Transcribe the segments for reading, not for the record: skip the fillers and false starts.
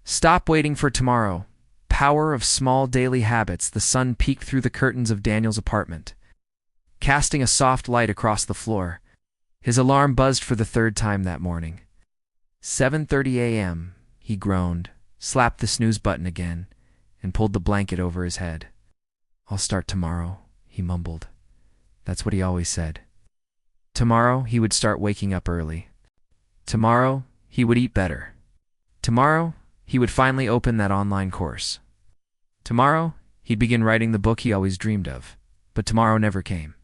Stop waiting for tomorrow. Power of small daily habits. The sun peeked through the curtains of Daniel's apartment, casting a soft light across the floor. His alarm buzzed for the third time that morning. 7:30 a.m., he groaned, slapped the snooze button again, and pulled the blanket over his head. "I'll start tomorrow," he mumbled. That's what he always said. Tomorrow, he would start waking up early. Tomorrow, he would eat better. Tomorrow, he would finally open that online course. Tomorrow, he'd begin writing the book he always dreamed of. But tomorrow never came.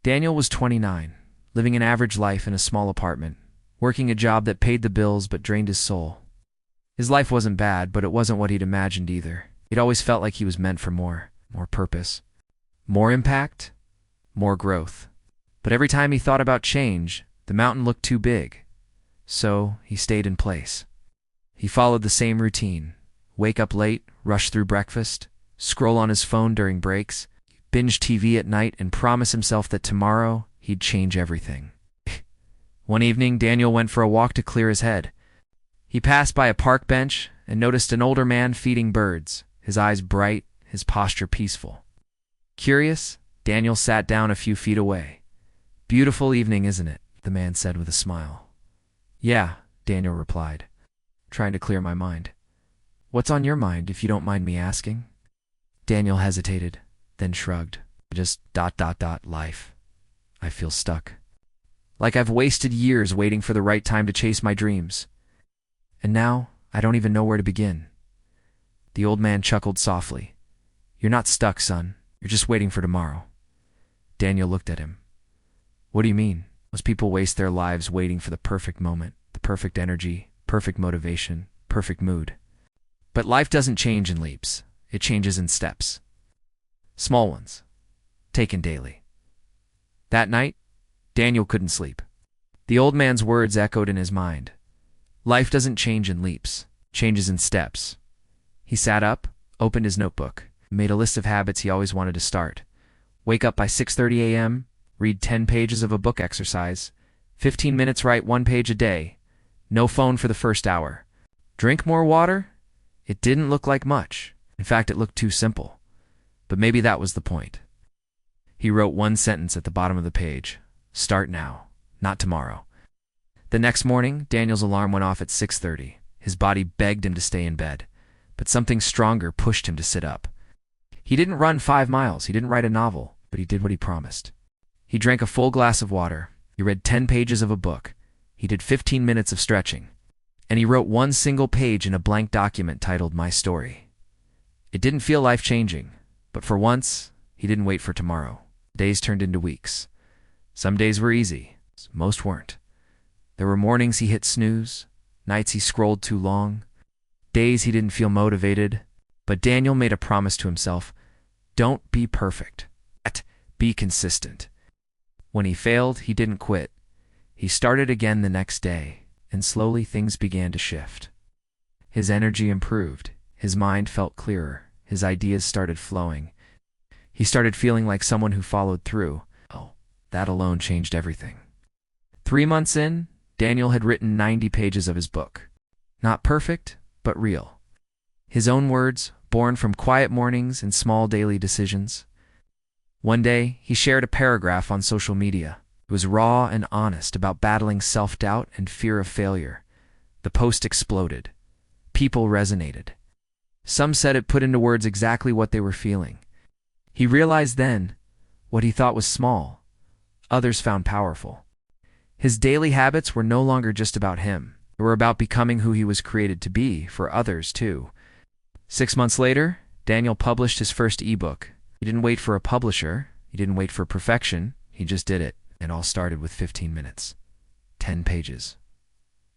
Daniel was 29, living an average life in a small apartment, working a job that paid the bills but drained his soul. His life wasn't bad, but it wasn't what he'd imagined either. He'd always felt like he was meant for more purpose, more impact, more growth. But every time he thought about change, the mountain looked too big. So he stayed in place. He followed the same routine: wake up late, rush through breakfast, scroll on his phone during breaks, binge TV at night, and promise himself that tomorrow he'd change everything. One evening, Daniel went for a walk to clear his head. He passed by a park bench and noticed an older man feeding birds, his eyes bright, his posture peaceful. Curious, Daniel sat down a few feet away. "Beautiful evening, isn't it?" the man said with a smile. "Yeah," Daniel replied, trying to clear my mind. "What's on your mind, if you don't mind me asking?" Daniel hesitated, then shrugged. Just ... life. I feel stuck. Like I've wasted years waiting for the right time to chase my dreams. And now, I don't even know where to begin. The old man chuckled softly. "You're not stuck, son. You're just waiting for tomorrow." Daniel looked at him. "What do you mean?" Most people waste their lives waiting for the perfect moment, the perfect energy, perfect motivation, perfect mood. But life doesn't change in leaps. It changes in steps. Small ones, taken daily. That night, Daniel couldn't sleep. The old man's words echoed in his mind. Life doesn't change in leaps, changes in steps. He sat up, opened his notebook, made a list of habits he always wanted to start. Wake up by 6:30 a.m., read 10 pages of a book, exercise, 15 minutes, write 1 page a day, no phone for the first hour. Drink more water? It didn't look like much. In fact, it looked too simple. But maybe that was the point. He wrote one sentence at the bottom of the page: "Start now, not tomorrow." The next morning, Daniel's alarm went off at 6:30. His body begged him to stay in bed, but something stronger pushed him to sit up. He didn't run 5 miles, he didn't write a novel, but he did what he promised. He drank a full glass of water, he read 10 pages of a book, he did 15 minutes of stretching, and he wrote one single page in a blank document titled "My Story." It didn't feel life-changing, but for once, he didn't wait for tomorrow. Days turned into weeks. Some days were easy, most weren't. There were mornings he hit snooze, nights he scrolled too long, days he didn't feel motivated. But Daniel made a promise to himself: don't be perfect, be consistent. When he failed, he didn't quit. He started again the next day, and slowly things began to shift. His energy improved, his mind felt clearer, his ideas started flowing. He started feeling like someone who followed through. Oh, that alone changed everything. 3 months in, Daniel had written 90 pages of his book. Not perfect, but real. His own words, born from quiet mornings and small daily decisions. One day, he shared a paragraph on social media. It was raw and honest about battling self-doubt and fear of failure. The post exploded. People resonated. Some said it put into words exactly what they were feeling. He realized then, what he thought was small, others found powerful. His daily habits were no longer just about him. They were about becoming who he was created to be, for others too. 6 months later, Daniel published his first ebook. He didn't wait for a publisher. He didn't wait for perfection. He just did it. It all started with 15 minutes, 10 pages,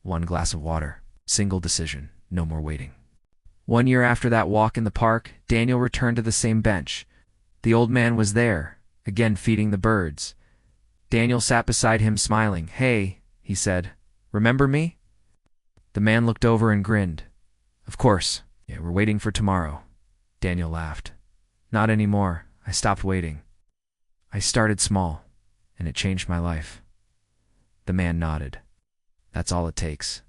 1 glass of water, single decision, no more waiting. 1 year after that walk in the park, Daniel returned to the same bench. The old man was there, again feeding the birds. Daniel sat beside him smiling. "Hey," he said, "remember me?" The man looked over and grinned. "Of course. Yeah, we're waiting for tomorrow." Daniel laughed. "Not anymore. I stopped waiting. I started small, and it changed my life." The man nodded. "That's all it takes.